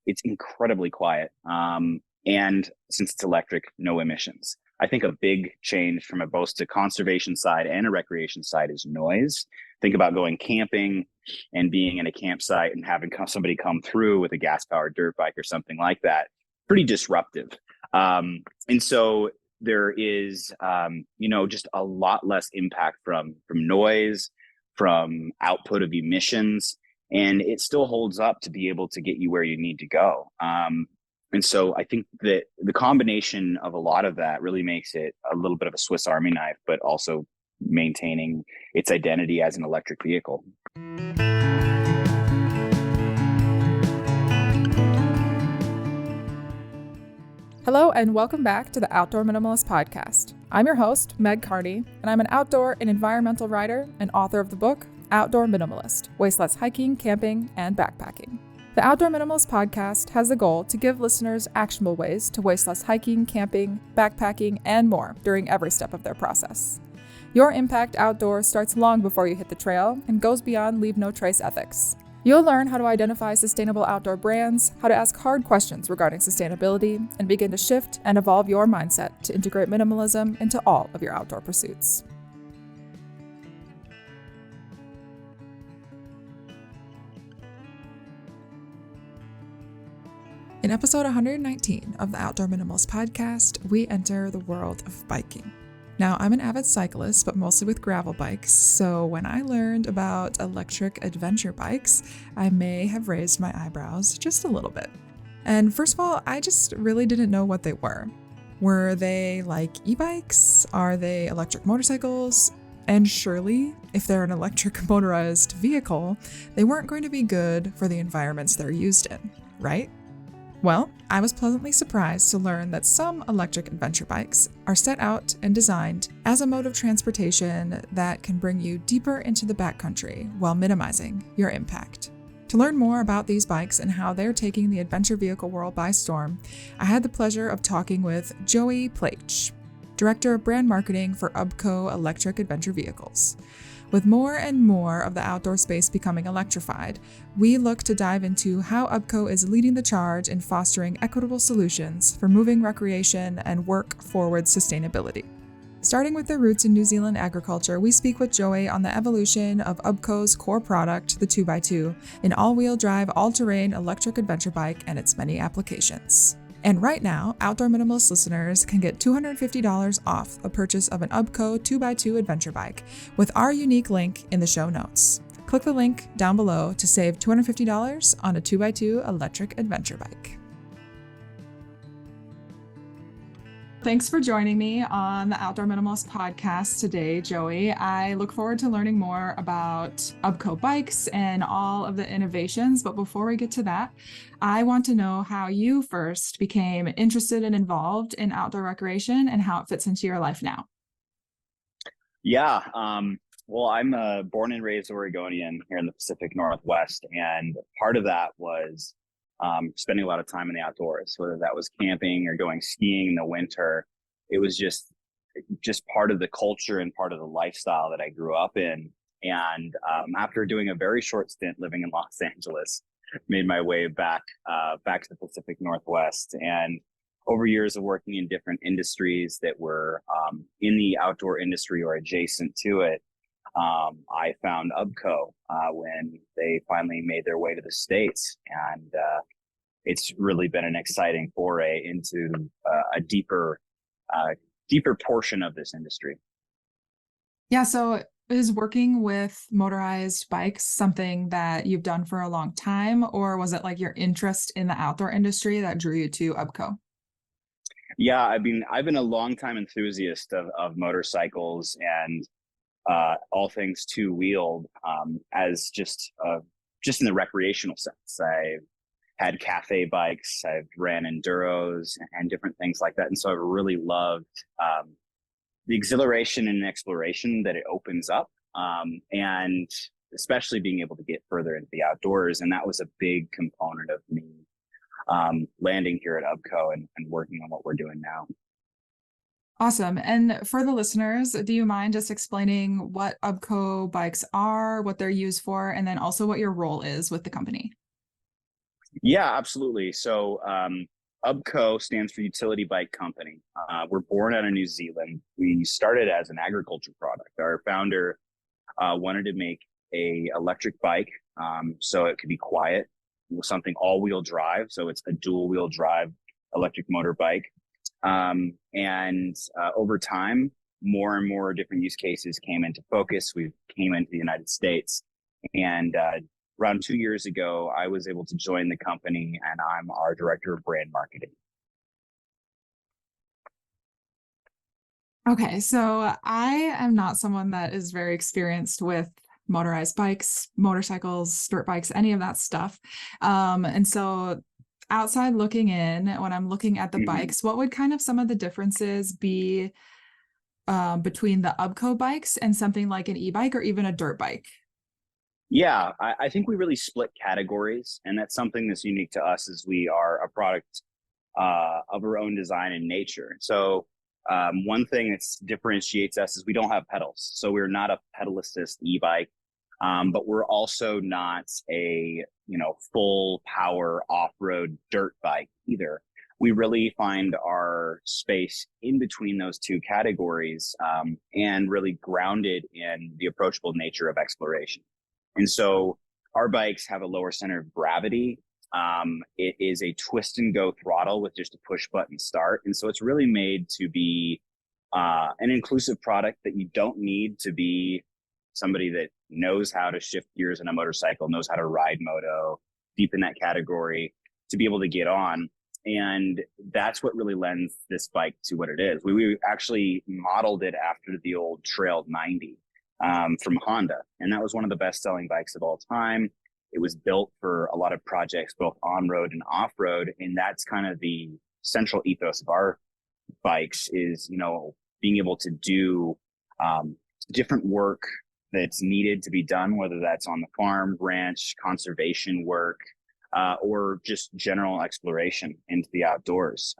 it's incredibly quiet. And since it's electric, no emissions. I think a big change from both a conservation side and a recreation side is noise. Think about going camping and being in a campsite and having somebody come through with a gas powered dirt bike or something like that. Pretty disruptive. And so there is, just a lot less impact from noise, from output of emissions, and it still holds up to be able to get you where you need to go. And so I think that the combination of a lot of that really makes it a little bit of a Swiss Army knife, but also maintaining its identity as an electric vehicle. Hello and welcome back to the Outdoor Minimalist podcast. I'm your host, Meg Carney, and I'm an outdoor and environmental writer and author of the book, Outdoor Minimalist, Waste Less Hiking, Camping, and Backpacking. The Outdoor Minimalist podcast has the goal to give listeners actionable ways to waste less hiking, camping, backpacking, and more during every step of their process. Your impact outdoors starts long before you hit the trail and goes beyond leave no trace ethics. You'll learn how to identify sustainable outdoor brands, how to ask hard questions regarding sustainability, and begin to shift and evolve your mindset to integrate minimalism into all of your outdoor pursuits. In episode 119 of the Outdoor Minimalist podcast, we enter the world of biking. Now, I'm an avid cyclist, but mostly with gravel bikes, so when I learned about electric adventure bikes, I may have raised my eyebrows just a little bit. And first of all, I just really didn't know what they were. Were they like e-bikes? Are they electric motorcycles? And surely, if they're an electric motorized vehicle, they weren't going to be good for the environments they're used in, right? Well, I was pleasantly surprised to learn that some electric adventure bikes are set out and designed as a mode of transportation that can bring you deeper into the backcountry while minimizing your impact. To learn more about these bikes and how they're taking the adventure vehicle world by storm, I had the pleasure of talking with Joey Pleich, Director of Brand Marketing for UBCO Electric Adventure Vehicles. With more and more of the outdoor space becoming electrified, we look to dive into how UBCO is leading the charge in fostering equitable solutions for moving recreation and work-forward sustainability. Starting with their roots in New Zealand agriculture, we speak with Joey on the evolution of UBCO's core product, the 2x2, an all-wheel drive, all-terrain electric adventure bike and its many applications. And right now, Outdoor Minimalist listeners can get $250 off a purchase of an UBCO 2x2 adventure bike with our unique link in the show notes. Click the link down below to save $250 on a 2x2 electric adventure bike. Thanks for joining me on the Outdoor Minimalist podcast today, Joey. I look forward to learning more about UBCO bikes and all of the innovations. But before we get to that, I want to know how you first became interested and involved in outdoor recreation and how it fits into your life now. Yeah. Well, I'm a born and raised Oregonian here in the Pacific Northwest. And part of that was spending a lot of time in the outdoors, whether that was camping or going skiing in the winter. It was just part of the culture and part of the lifestyle that I grew up in. And after doing a very short stint living in Los Angeles, made my way back to the Pacific Northwest. And over years of working in different industries that were in the outdoor industry or adjacent to it, I found UBCO when they finally made their way to the States. And it's really been an exciting foray into a deeper portion of this industry. Yeah, so is working with motorized bikes something that you've done for a long time, or was it like your interest in the outdoor industry that drew you to UBCO? Yeah, I've been a longtime enthusiast of motorcycles and all things two-wheeled as just in the recreational sense. I've had cafe bikes, I've ran enduros and different things like that. And so I've really loved the exhilaration and exploration that it opens up, and especially being able to get further into the outdoors. And that was a big component of me landing here at UBCO and working on what we're doing now. Awesome. And for the listeners, do you mind just explaining what UBCO bikes are, what they're used for, and then also what your role is with the company? Yeah, absolutely. So UBCO stands for Utility Bike Company. We're born out of New Zealand. We started as an agriculture product. Our founder wanted to make a electric bike, so it could be quiet, something all-wheel drive. So it's a dual-wheel drive electric motor bike. And over time, more and more different use cases came into focus. We came into the United States, and around 2 years ago, I was able to join the company, and I'm our director of brand marketing. Okay, so I am not someone that is very experienced with motorized bikes, motorcycles, dirt bikes, any of that stuff. And so outside looking in, when I'm looking at the Mm-hmm. bikes, what would kind of some of the differences be between the UBCO bikes and something like an e-bike or even a dirt bike? Yeah, I think we really split categories, and that's something that's unique to us as we are a product of our own design and nature. So one thing that differentiates us is we don't have pedals. So we're not a pedal assist e-bike, but we're also not a full power off-road dirt bike either. We really find our space in between those two categories, and really grounded in the approachable nature of exploration. And so our bikes have a lower center of gravity. It is a twist and go throttle with just a push button start. And so it's really made to be an inclusive product that you don't need to be somebody that knows how to shift gears in a motorcycle, knows how to ride moto, deep in that category, to be able to get on. And that's what really lends this bike to what it is. We actually modeled it after the old Trail 90 from Honda. And that was one of the best selling bikes of all time. It was built for a lot of projects, both on road and off road. And that's kind of the central ethos of our bikes is, being able to do different work that's needed to be done, whether that's on the farm, ranch, conservation work, or just general exploration into the outdoors.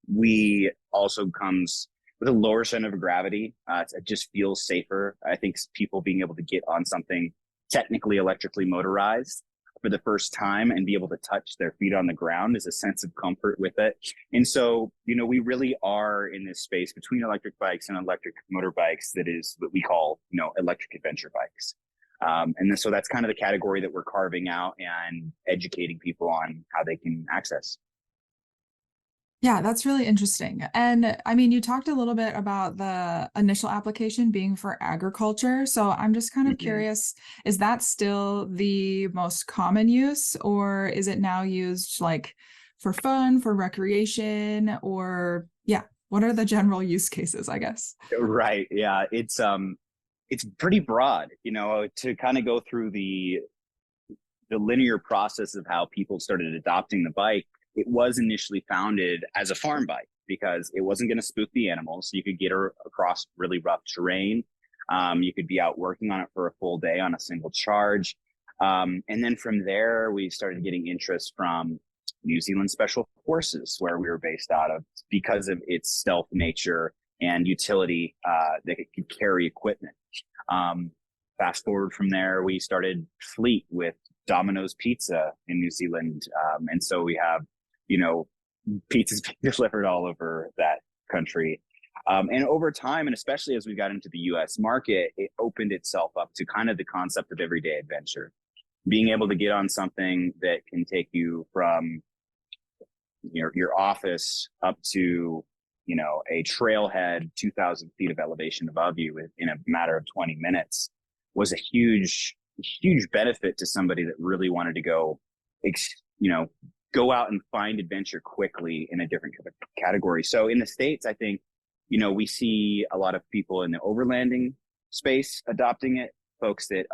We also comes with a lower center of gravity. It just feels safer. I think people being able to get on something technically electrically motorized for the first time and be able to touch their feet on the ground is a sense of comfort with it. And so, we really are in this space between electric bikes and electric motorbikes that is what we call, electric adventure bikes. So that's kind of the category that we're carving out and educating people on how they can access. Yeah, that's really interesting. And I mean, you talked a little bit about the initial application being for agriculture. So I'm just kind of Mm-hmm. curious, is that still the most common use, or is it now used like for fun, for recreation, or yeah, what are the general use cases, I guess? Right. Yeah. It's pretty broad, to kind of go through the linear process of how people started adopting the bike. It was initially founded as a farm bike because it wasn't going to spook the animals. You could get her across really rough terrain. You could be out working on it for a full day on a single charge. And then from there, we started getting interest from New Zealand Special Forces, where we were based out of, because of its stealth nature and utility that it could carry equipment. Fast forward from there, we started Fleet with Domino's Pizza in New Zealand. And so we have, pizzas being delivered all over that country. And over time, and especially as we got into the US market, it opened itself up to kind of the concept of everyday adventure. Being able to get on something that can take you from your office up to, a trailhead 2,000 feet of elevation above you in a matter of 20 minutes was a huge benefit to somebody that really wanted to go, go out and find adventure quickly in a different category. So in the States, I think, we see a lot of people in the overlanding space adopting it, folks that,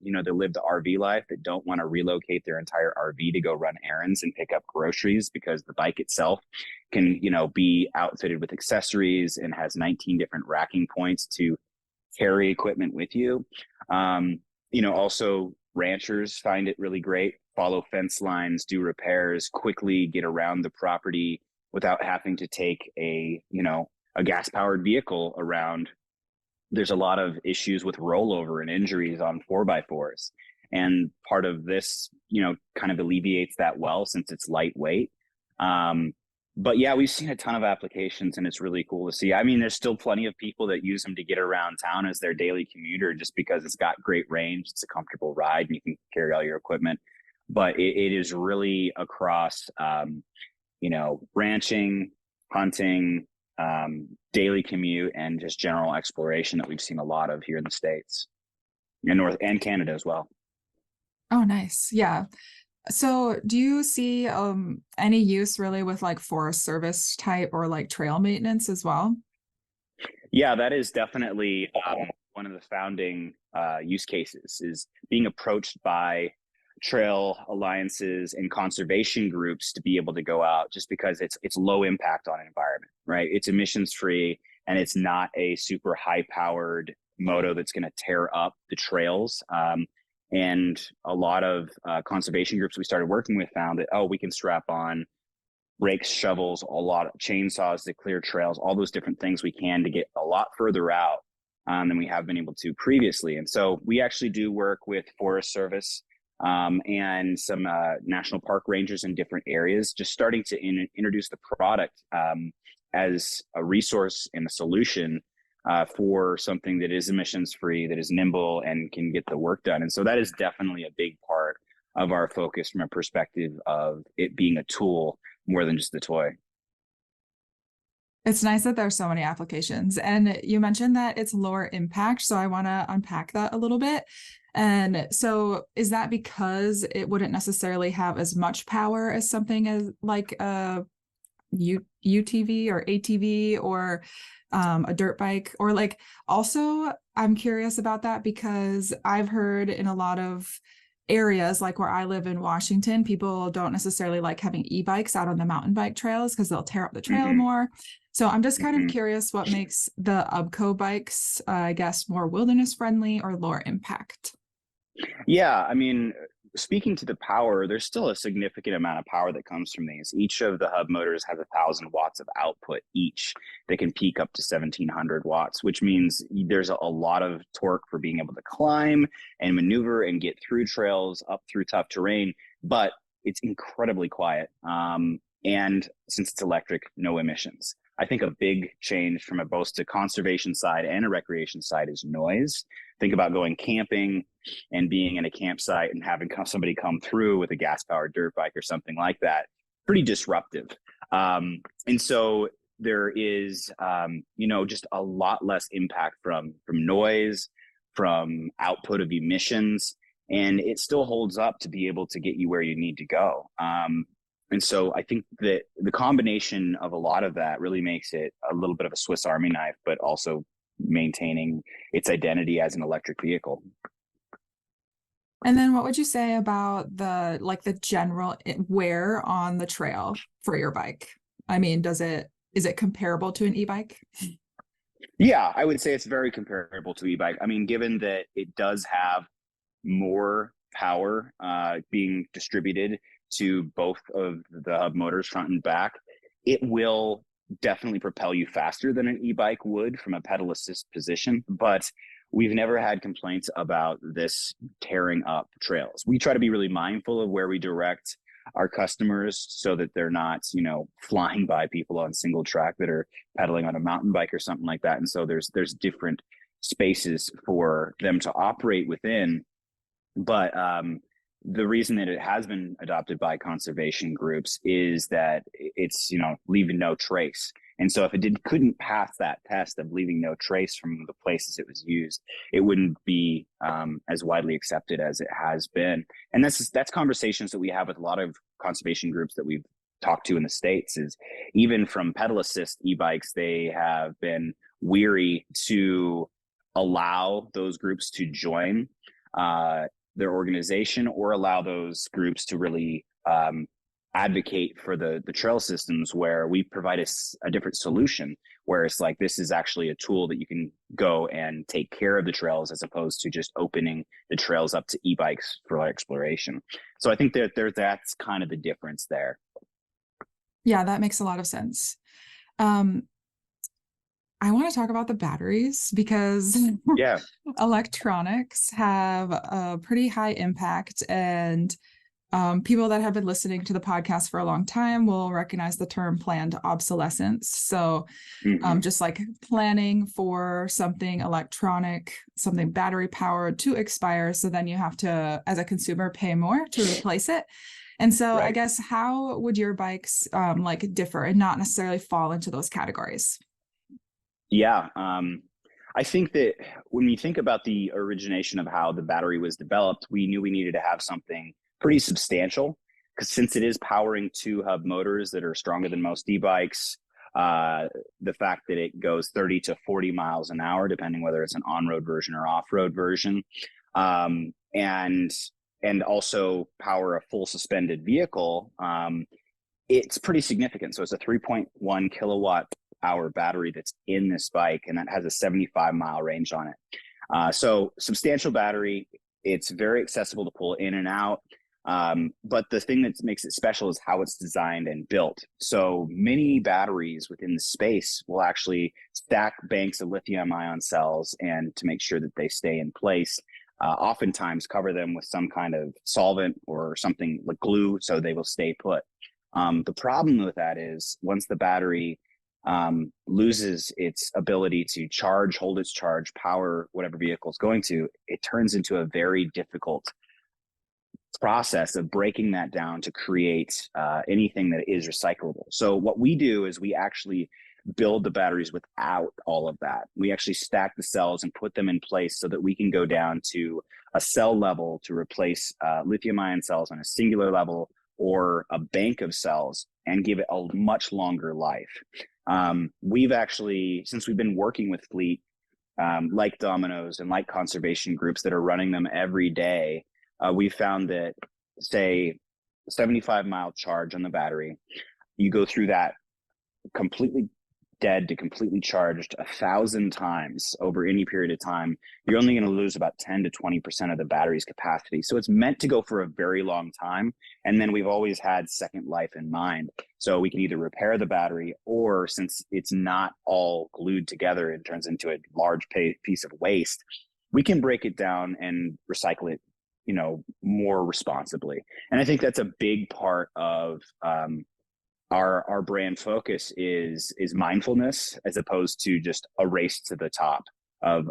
they live the RV life that don't want to relocate their entire RV to go run errands and pick up groceries because the bike itself can, be outfitted with accessories and has 19 different racking points to carry equipment with you. Also ranchers find it really great, follow fence lines, do repairs, quickly get around the property without having to take a gas powered vehicle around. There's a lot of issues with rollover and injuries on 4x4s. And part of this, you know, kind of alleviates that well since it's lightweight. But yeah, we've seen a ton of applications and it's really cool to see. I mean, there's still plenty of people that use them to get around town as their daily commuter just because it's got great range. It's a comfortable ride and you can carry all your equipment. But it is really across, you know, ranching, hunting, daily commute, and just general exploration that we've seen a lot of here in the States and North and Canada as well. Oh, nice. Yeah. So do you see any use really with like Forest Service type or like trail maintenance as well? Yeah, that is definitely one of the founding use cases is being approached by trail alliances and conservation groups to be able to go out just because it's low impact on environment, right? It's emissions free and it's not a super high powered moto that's going to tear up the trails. And a lot of conservation groups we started working with found that, oh, we can strap on rakes, shovels, a lot of chainsaws to clear trails, all those different things we can to get a lot further out than we have been able to previously. And so we actually do work with Forest Service and some national park rangers in different areas, just starting to introduce the product as a resource and a solution for something that is emissions free, that is nimble and can get the work done. And so that is definitely a big part of our focus from a perspective of it being a tool more than just a toy. It's nice that there's so many applications. And you mentioned that it's lower impact. So I want to unpack that a little bit. And so is that because it wouldn't necessarily have as much power as something as like a UTV or ATV or a dirt bike? Or like, also, I'm curious about that because I've heard in a lot of areas like where I live in Washington, people don't necessarily like having e-bikes out on the mountain bike trails because they'll tear up the trail more. So I'm just kind of curious what makes the UBCO bikes, I guess, more wilderness friendly or lower impact. Yeah, I mean, speaking to the power, there's still a significant amount of power that comes from these. Each of the hub motors has 1,000 watts of output each. They can peak up to 1,700 watts, which means there's a lot of torque for being able to climb and maneuver and get through trails, up through tough terrain, but it's incredibly quiet. And since it's electric, no emissions. I think a big change from both the conservation side and a recreation side is noise. Think about going camping and being in a campsite and having somebody come through with a gas powered dirt bike or something like that. Pretty disruptive. And so there is, you know, just a lot less impact from noise, from output of emissions, and it still holds up to be able to get you where you need to go. And so I think that the combination of a lot of that really makes it a little bit of a Swiss Army knife, but also maintaining its identity as an electric vehicle. And then what would you say about the general wear on the trail for your bike? I mean, is it comparable to an e-bike? Yeah, I would say it's very comparable to e-bike. I mean, given that it does have more power being distributed to both of the hub motors front and back, it will definitely propel you faster than an e-bike would from a pedal assist position. But we've never had complaints about this tearing up trails. We try to be really mindful of where we direct our customers so that they're not, you know, flying by people on single track that are pedaling on a mountain bike or something like that. And so there's different spaces for them to operate within. But the reason that it has been adopted by conservation groups is that it's, you know, leaving no trace. And so if it couldn't pass that test of leaving no trace from the places it was used, it wouldn't be as widely accepted as it has been. And that's conversations that we have with a lot of conservation groups that we've talked to in the States. Is even from pedal assist e-bikes, they have been weary to allow those groups to join their organization or allow those groups to really advocate for the trail systems where we provide a different solution, where it's like, this is actually a tool that you can go and take care of the trails as opposed to just opening the trails up to e-bikes for exploration. So I think that that's kind of the difference there. Yeah, that makes a lot of sense. I want to talk about the batteries because Yeah. electronics have a pretty high impact, and people that have been listening to the podcast for a long time will recognize the term planned obsolescence. So, Hmm. just like planning for something electronic, something battery powered to expire. So then you have to, as a consumer, pay more to replace it. And so, I Right. guess, how would your bikes like differ and not necessarily fall into those categories? Yeah. I think that when you think about the origination of how the battery was developed, we knew we needed to have something pretty substantial because since it is powering two hub motors that are stronger than most e-bikes, uh, the fact that it goes 30 to 40 miles an hour, depending whether it's an on-road version or off-road version, um, and and also power a full suspended vehicle, it's pretty significant. So it's a 3.1 kilowatt hour battery that's in this bike, and that has a 75-mile range on it. So substantial battery. It's very accessible to pull in and out. But the thing that makes it special is how it's designed and built. So many batteries within the space will actually stack banks of lithium ion cells, and to make sure that they stay in place, oftentimes cover them with some kind of solvent or something like glue so they will stay put. The problem with that is once the battery loses its ability to charge, hold its charge, power whatever vehicle is going to, it turns into a very difficult process of breaking that down to create anything that is recyclable. So what we do is we actually build the batteries without all of that. We actually stack the cells and put them in place so that we can go down to a cell level to replace lithium ion cells on a singular level or a bank of cells and give it a much longer life. We've actually, since we've been working with fleet, like Domino's and like conservation groups that are running them every day, we found that, say, 75-mile charge on the battery, you go through that completely dead to completely charged 1,000 times over any period of time, you're only going to lose about 10 to 20% of the battery's capacity. So it's meant to go for a very long time. And then we've always had second life in mind. So we can either repair the battery, or since it's not all glued together and turns into a large piece of waste, we can break it down and recycle it, more responsibly. And I think that's a big part of our brand focus is mindfulness, as opposed to just a race to the top of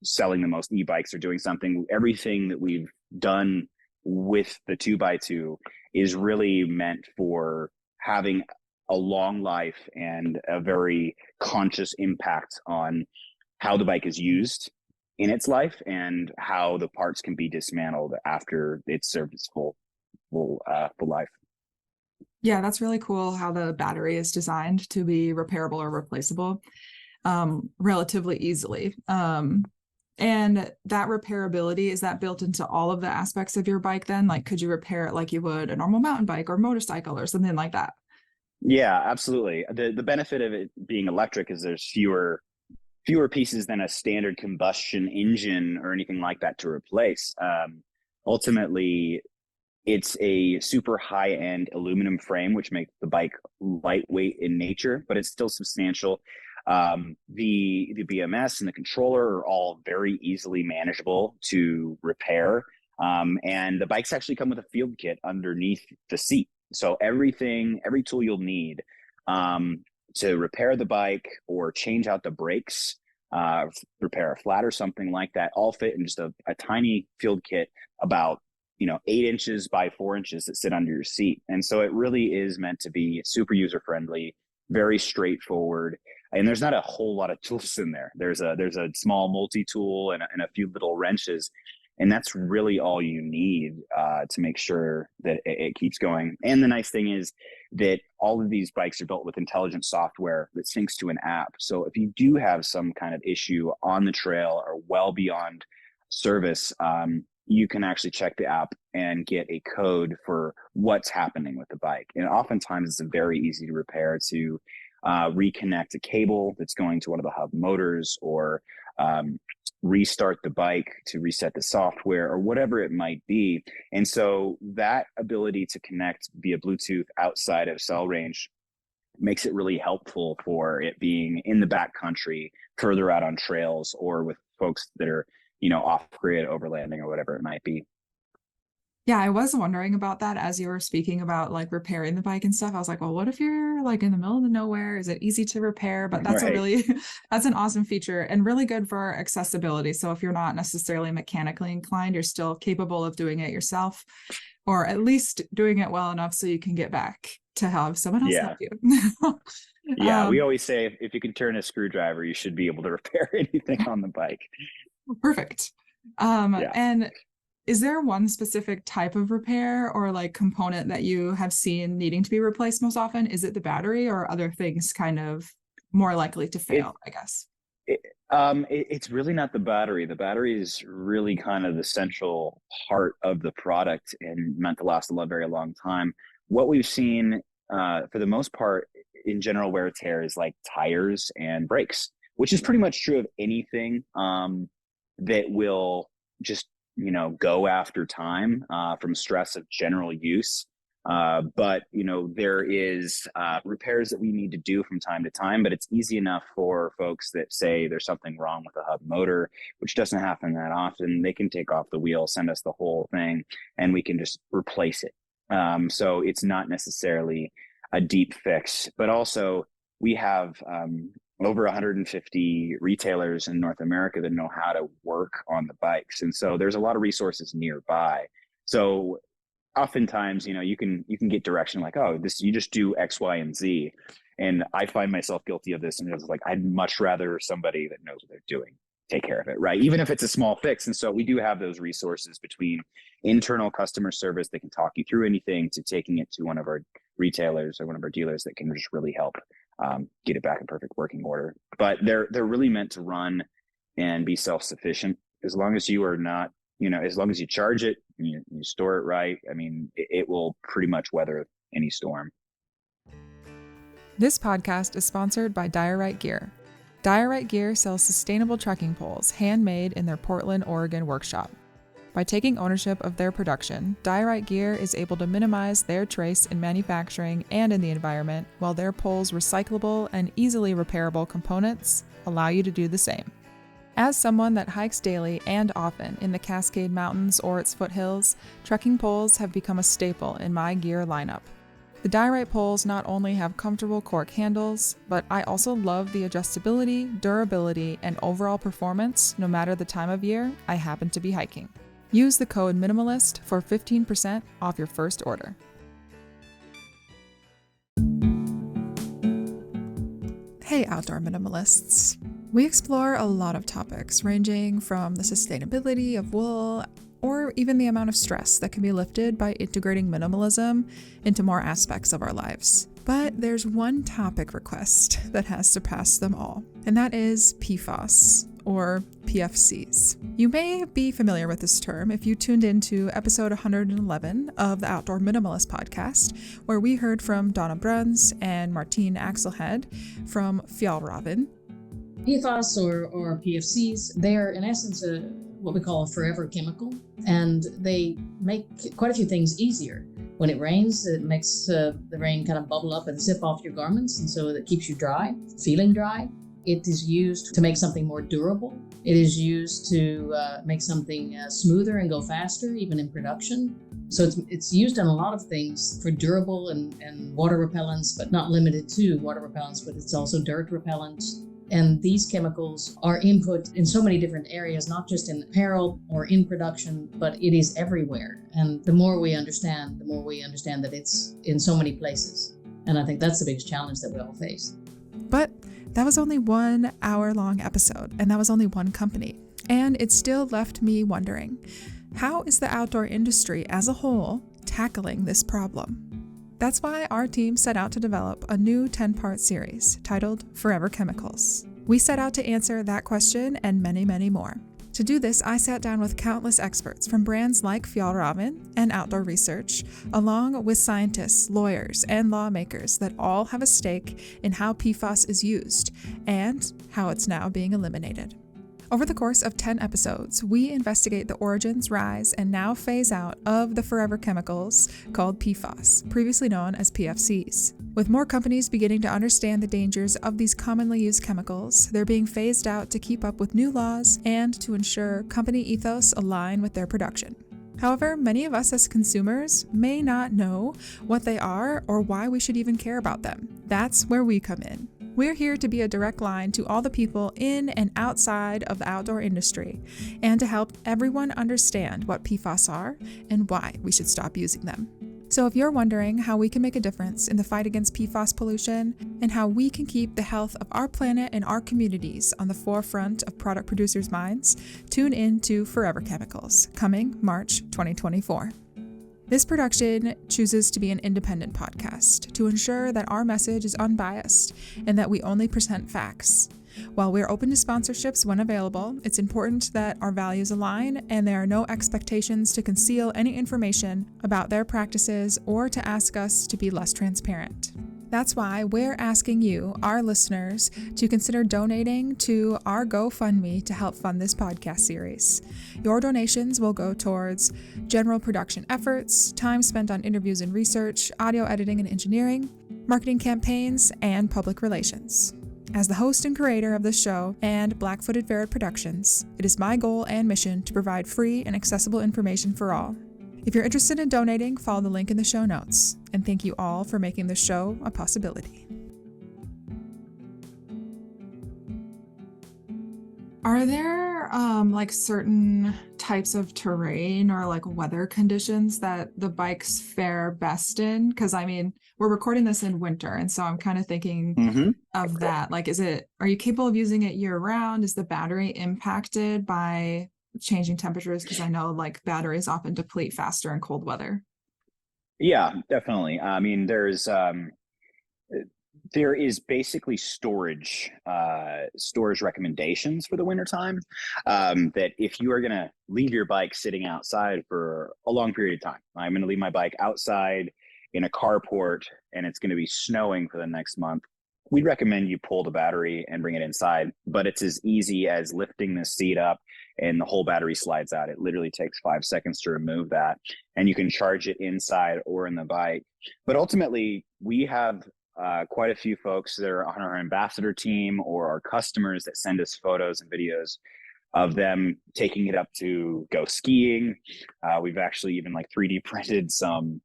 selling the most e-bikes or doing something. Everything that we've done with the 2x2 is really meant for having a long life and a very conscious impact on how the bike is used in its life and how the parts can be dismantled after it's served its full life. Yeah, that's really cool how the battery is designed to be repairable or replaceable relatively easily. And that repairability, is that built into all of the aspects of your bike then? Like, could you repair it like you would a normal mountain bike or motorcycle or something like that? Yeah, absolutely. The benefit of it being electric is there's fewer pieces than a standard combustion engine or anything like that to replace. Ultimately, it's a super high-end aluminum frame, which makes the bike lightweight in nature, but it's still substantial. The BMS and the controller are all very easily manageable to repair. And the bikes actually come with a field kit underneath the seat. So every tool you'll need to repair the bike or change out the brakes, repair a flat or something like that, all fit in just a tiny field kit about 8 inches by 4 inches that sit under your seat. And so it really is meant to be super user friendly, very straightforward. And there's not a whole lot of tools in there. There's a small multi-tool and a few little wrenches. And that's really all you need to make sure that it keeps going. And the nice thing is that all of these bikes are built with intelligent software that syncs to an app. So if you do have some kind of issue on the trail or well beyond service, you can actually check the app and get a code for what's happening with the bike. And oftentimes it's very easy to repair, to reconnect a cable that's going to one of the hub motors, or restart the bike to reset the software, or whatever it might be. And so that ability to connect via Bluetooth outside of cell range makes it really helpful for it being in the backcountry, further out on trails, or with folks that are, off grid, overlanding, or whatever it might be. Yeah, I was wondering about that as you were speaking about like repairing the bike and stuff. I was like, well, what if you're like in the middle of nowhere? Is it easy to repair? But that's Right. that's an awesome feature and really good for accessibility. So if you're not necessarily mechanically inclined, you're still capable of doing it yourself, or at least doing it well enough so you can get back to have someone else help Yeah. you. Yeah. We always say if you can turn a screwdriver, you should be able to repair anything on the bike. Perfect. Yeah. And is there one specific type of repair or like component that you have seen needing to be replaced most often? Is it the battery or other things kind of more likely to It, fail, I guess? it's really not the battery. The battery is really kind of the central part of the product and meant to last a very long time. What we've seen, for the most part, in general wear tear is like tires and brakes, which is pretty much true of anything that will just go after time from stress of general use. But there is repairs that we need to do from time to time, but it's easy enough for folks that say there's something wrong with the hub motor, which doesn't happen that often. They can take off the wheel, send us the whole thing, and we can just replace it. So it's not necessarily a deep fix, but also we have over 150 retailers in North America that know how to work on the bikes. And so there's a lot of resources nearby. So oftentimes, you can get direction like, oh, this, you just do X, Y, and Z. And I find myself guilty of this. And it's like, I'd much rather somebody that knows what they're doing take care of it, right? Even if it's a small fix. And so we do have those resources between internal customer service that can talk you through anything to taking it to one of our retailers or one of our dealers that can just really help get it back in perfect working order. But they're really meant to run and be self-sufficient. As long as you are not, as long as you charge it, you store it right, I mean, it will pretty much weather any storm. This podcast is sponsored by Diorite Gear. Diorite Gear sells sustainable trekking poles handmade in their Portland, Oregon workshop. By taking ownership of their production, Diorite Gear is able to minimize their trace in manufacturing and in the environment, while their poles' recyclable and easily repairable components allow you to do the same. As someone that hikes daily and often in the Cascade Mountains or its foothills, trekking poles have become a staple in my gear lineup. The Diorite poles not only have comfortable cork handles, but I also love the adjustability, durability, and overall performance no matter the time of year I happen to be hiking. Use the code MINIMALIST for 15% off your first order. Hey, Outdoor Minimalists. We explore a lot of topics ranging from the sustainability of wool or even the amount of stress that can be lifted by integrating minimalism into more aspects of our lives. But there's one topic request that has surpassed them all, and that is PFAS, or PFCs. You may be familiar with this term if you tuned into episode 111 of the Outdoor Minimalist podcast, where we heard from Donna Bruns and Martine Axelhead from Fjallraven. PFAS or PFCs, they're in essence what we call a forever chemical, and they make quite a few things easier. When it rains, it makes the rain kind of bubble up and zip off your garments, and so it keeps you dry, feeling dry. It is used to make something more durable. It is used to make something smoother and go faster, even in production. So it's used in a lot of things for durable and water repellents, but not limited to water repellents, but it's also dirt repellent. And these chemicals are input in so many different areas, not just in apparel or in production, but it is everywhere. And the more we understand that it's in so many places. And I think that's the biggest challenge that we all face. But that was only 1 hour-long episode, and that was only one company. And it still left me wondering, how is the outdoor industry as a whole tackling this problem? That's why our team set out to develop a new 10-part series titled Forever Chemicals. We set out to answer that question and many, many more. To do this, I sat down with countless experts from brands like Fjallraven and Outdoor Research, along with scientists, lawyers, and lawmakers that all have a stake in how PFAS is used and how it's now being eliminated. Over the course of 10 episodes, we investigate the origins, rise, and now phase out of the forever chemicals called PFAS, previously known as PFCs. With more companies beginning to understand the dangers of these commonly used chemicals, they're being phased out to keep up with new laws and to ensure company ethos align with their production. However, many of us as consumers may not know what they are or why we should even care about them. That's where we come in. We're here to be a direct line to all the people in and outside of the outdoor industry and to help everyone understand what PFAS are and why we should stop using them. So if you're wondering how we can make a difference in the fight against PFAS pollution and how we can keep the health of our planet and our communities on the forefront of product producers' minds, tune in to Forever Chemicals, coming March 2024. This production chooses to be an independent podcast to ensure that our message is unbiased and that we only present facts. While we're open to sponsorships when available, it's important that our values align and there are no expectations to conceal any information about their practices or to ask us to be less transparent. That's why we're asking you, our listeners, to consider donating to our GoFundMe to help fund this podcast series. Your donations will go towards general production efforts, time spent on interviews and research, audio editing and engineering, marketing campaigns, and public relations. As the host and creator of this show and Black-Footed Ferret Productions, it is my goal and mission to provide free and accessible information for all. If you're interested in donating, follow the link in the show notes. And thank you all for making this show a possibility. Are there certain types of terrain or weather conditions that the bikes fare best in? Because we're recording this in winter, and so I'm kind of thinking of that. Are you capable of using it year round? Is the battery impacted by changing temperatures? Because I know batteries often deplete faster in cold weather. Yeah, definitely. There is basically storage recommendations for the wintertime, that if you are going to leave your bike sitting outside for a long period of time, I'm going to leave my bike outside in a carport and it's going to be snowing for the next month, we'd recommend you pull the battery and bring it inside. But it's as easy as lifting the seat up and the whole battery slides out. It literally takes 5 seconds to remove that, and you can charge it inside or in the bike. But ultimately, we have quite a few folks that are on our ambassador team or our customers that send us photos and videos of them taking it up to go skiing. We've actually even 3D printed some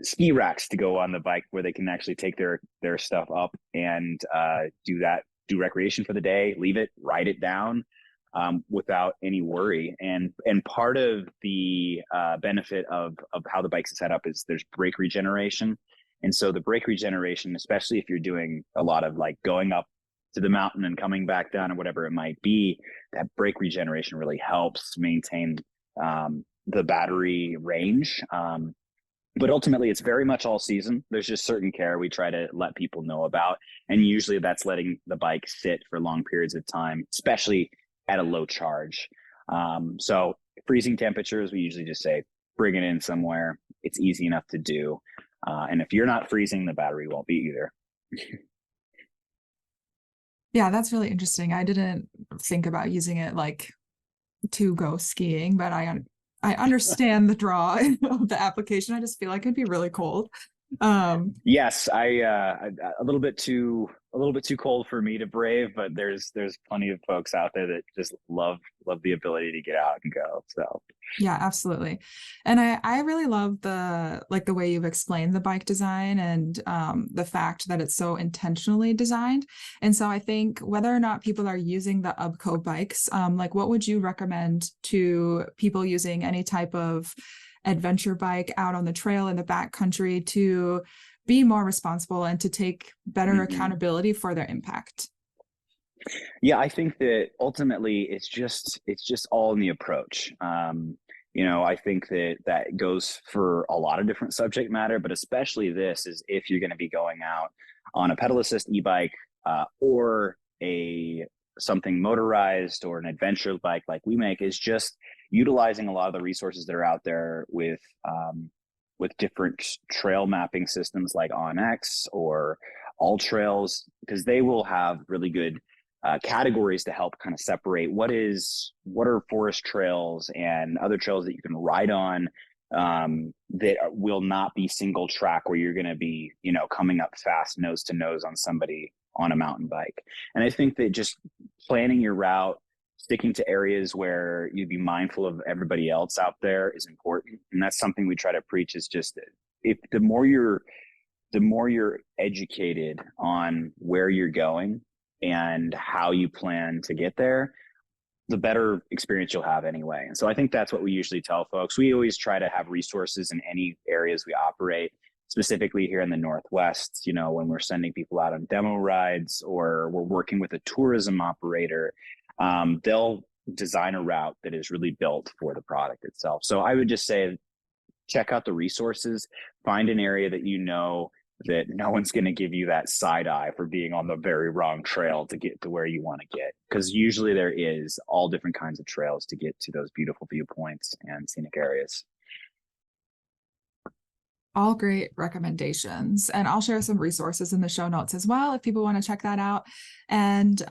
ski racks to go on the bike where they can actually take their stuff up and do recreation for the day, leave it, ride it down without any worry. And part of the benefit of how the bike's set up is there's brake regeneration. And so the brake regeneration, especially if you're doing a lot of going up to the mountain and coming back down or whatever it might be, that brake regeneration really helps maintain the battery range. But ultimately, it's very much all season. There's just certain care we try to let people know about. And usually that's letting the bike sit for long periods of time, especially at a low charge. So freezing temperatures, we usually just say, bring it in somewhere. It's easy enough to do. And if you're not freezing, the battery won't be either. Yeah, that's really interesting. I didn't think about using it to go skiing, but I understand the draw of the application. I just feel like it'd be really cold. Yes, a little bit too cold for me to brave, but there's plenty of folks out there that just love the ability to get out and go. So yeah, absolutely. And I really love the way you've explained the bike design and the fact that it's so intentionally designed. And so I think whether or not people are using the UBCO bikes, what would you recommend to people using any type of adventure bike out on the trail in the backcountry to be more responsible and to take better accountability for their impact? Yeah, I think that ultimately it's just all in the approach. I think that goes for a lot of different subject matter, but especially this is if you're going to be going out on a pedal assist e-bike or something motorized or an adventure bike like we make, is just utilizing a lot of the resources that are out there with different trail mapping systems like OnX or All Trails, because they will have really good categories to help kind of separate what are forest trails and other trails that you can ride on, that will not be single track where you're going to be, coming up fast nose to nose on somebody on a mountain bike. And I think that just planning your route, sticking to areas where you'd be mindful of everybody else out there is important. And that's something we try to preach, is just the more you're educated on where you're going and how you plan to get there, the better experience you'll have anyway. And so I think that's what we usually tell folks. We always try to have resources in any areas we operate, specifically here in the Northwest, when we're sending people out on demo rides or we're working with a tourism operator, they'll design a route that is really built for the product itself. So I would just say, check out the resources, find an area that that no one's going to give you that side eye for being on the very wrong trail to get to where you want to get. Because usually there is all different kinds of trails to get to those beautiful viewpoints and scenic areas. All great recommendations. And I'll share some resources in the show notes as well if people want to check that out. And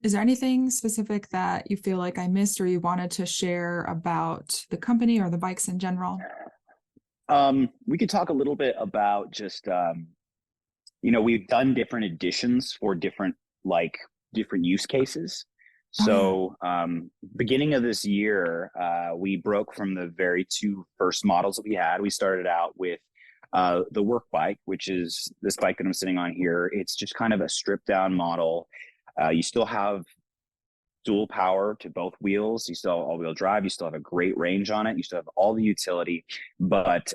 is there anything specific that you feel like I missed or you wanted to share about the company or the bikes in general? We could talk a little bit about just, we've done different editions for different use cases. So, beginning of this year, we broke from the very two first models that we had. We started out with the work bike, which is this bike that I'm sitting on here. It's just kind of a stripped down model. You still have dual power to both wheels. You still have all-wheel drive. You still have a great range on it. You still have all the utility, but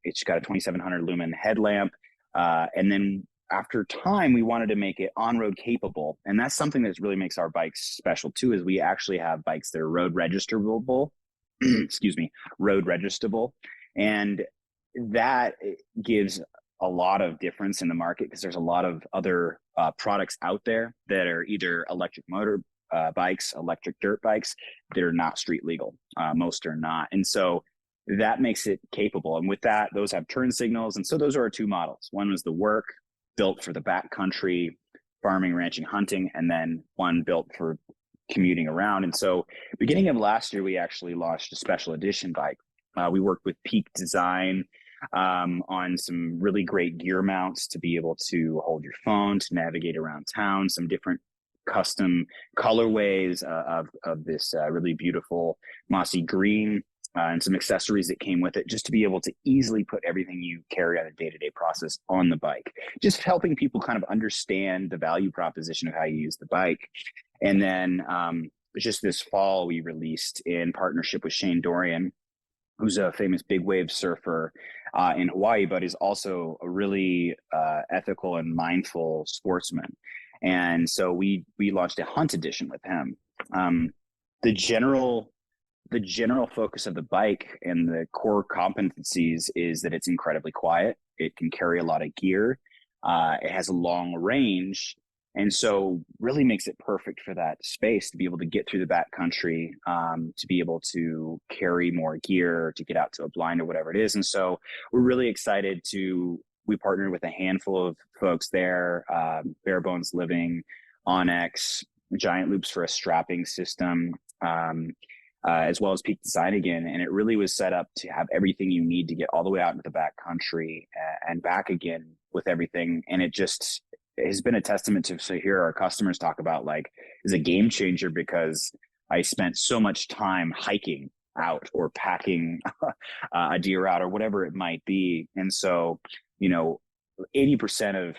it's got a 2700 lumen headlamp. And then after time, we wanted to make it on-road capable. And that's something that really makes our bikes special too, is we actually have bikes that are road registerable, road registerable. And that gives a lot of difference in the market, because there's a lot of other products out there that are either electric motor bikes, electric dirt bikes, that are not street legal. Most are not. And so that makes it capable. And with that, those have turn signals. And so those are our two models. One was the work, built for the backcountry, farming, ranching, hunting, and then one built for commuting around. And so beginning of last year, we actually launched a special edition bike. We worked with Peak Design on some really great gear mounts to be able to hold your phone, to navigate around town, some different custom colorways of this really beautiful mossy green, and some accessories that came with it, just to be able to easily put everything you carry on a day-to-day process on the bike, just helping people kind of understand the value proposition of how you use the bike. And then just this fall, we released, in partnership with Shane Dorian, who's a famous big wave surfer in Hawaii, but is also a really ethical and mindful sportsman. And so we launched a hunt edition with him. The general focus of the bike and the core competencies is that it's incredibly quiet. It can carry a lot of gear. It has a long range. And so really makes it perfect for that space, to be able to get through the backcountry, to be able to carry more gear, to get out to a blind or whatever it is. And so we're really excited we partnered with a handful of folks there, Bare Bones Living, Onyx, Giant Loops for a strapping system, as well as Peak Design again. And it really was set up to have everything you need to get all the way out into the backcountry and back again with everything. And it just has been a testament to hear our customers talk about, is a game changer, because I spent so much time hiking out or packing a deer out or whatever it might be. And so, 80%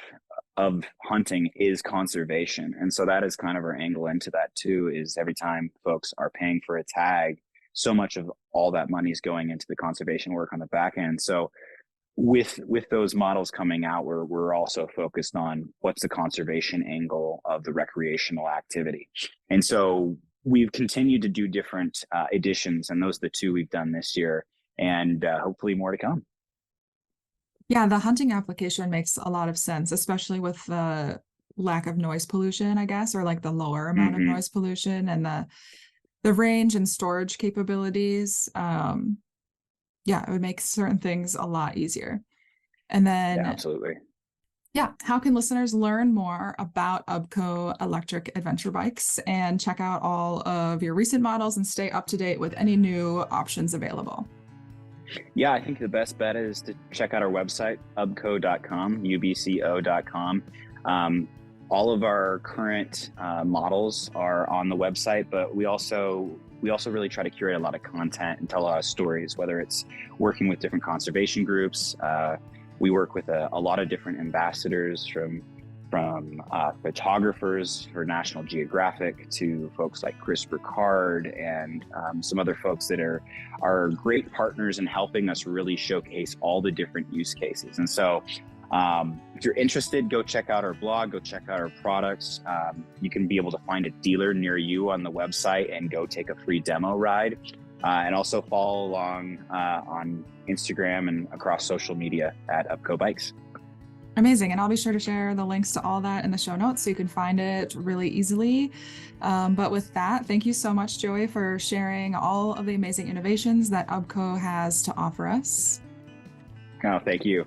of hunting is conservation. And so that is kind of our angle into that too, is every time folks are paying for a tag, so much of all that money is going into the conservation work on the back end. So with those models coming out, we're also focused on what's the conservation angle of the recreational activity. And so we've continued to do different editions, and those are the two we've done this year, and hopefully more to come. Yeah, the hunting application makes a lot of sense, especially with the lack of noise pollution, I guess, or the lower amount of noise pollution, and the range and storage capabilities. It would make certain things a lot easier. And then absolutely. Yeah, how can listeners learn more about UBCO Electric Adventure Bikes and check out all of your recent models and stay up to date with any new options available? Yeah, I think the best bet is to check out our website, ubco.com, ubco.com. All of our current models are on the website, but we also really try to curate a lot of content and tell a lot of stories, whether it's working with different conservation groups. We work with a lot of different ambassadors from photographers for National Geographic to folks like Chris Ricard and some other folks that are great partners in helping us really showcase all the different use cases. And so if you're interested, go check out our blog, go check out our products. You can be able to find a dealer near you on the website and go take a free demo ride. And also follow along on Instagram and across social media at UBCO Bikes. Amazing. And I'll be sure to share the links to all that in the show notes so you can find it really easily. But with that, thank you so much, Joey, for sharing all of the amazing innovations that UBCO has to offer us. Oh, thank you.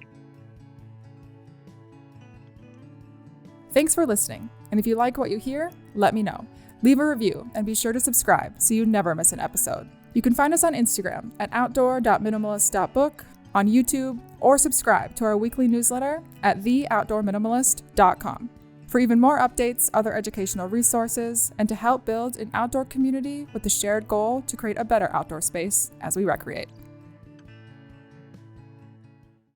Thanks for listening. And if you like what you hear, let me know. Leave a review and be sure to subscribe so you never miss an episode. You can find us on Instagram at outdoor.minimalist.book, on YouTube, or subscribe to our weekly newsletter at theoutdoorminimalist.com. For even more updates, other educational resources, and to help build an outdoor community with the shared goal to create a better outdoor space as we recreate.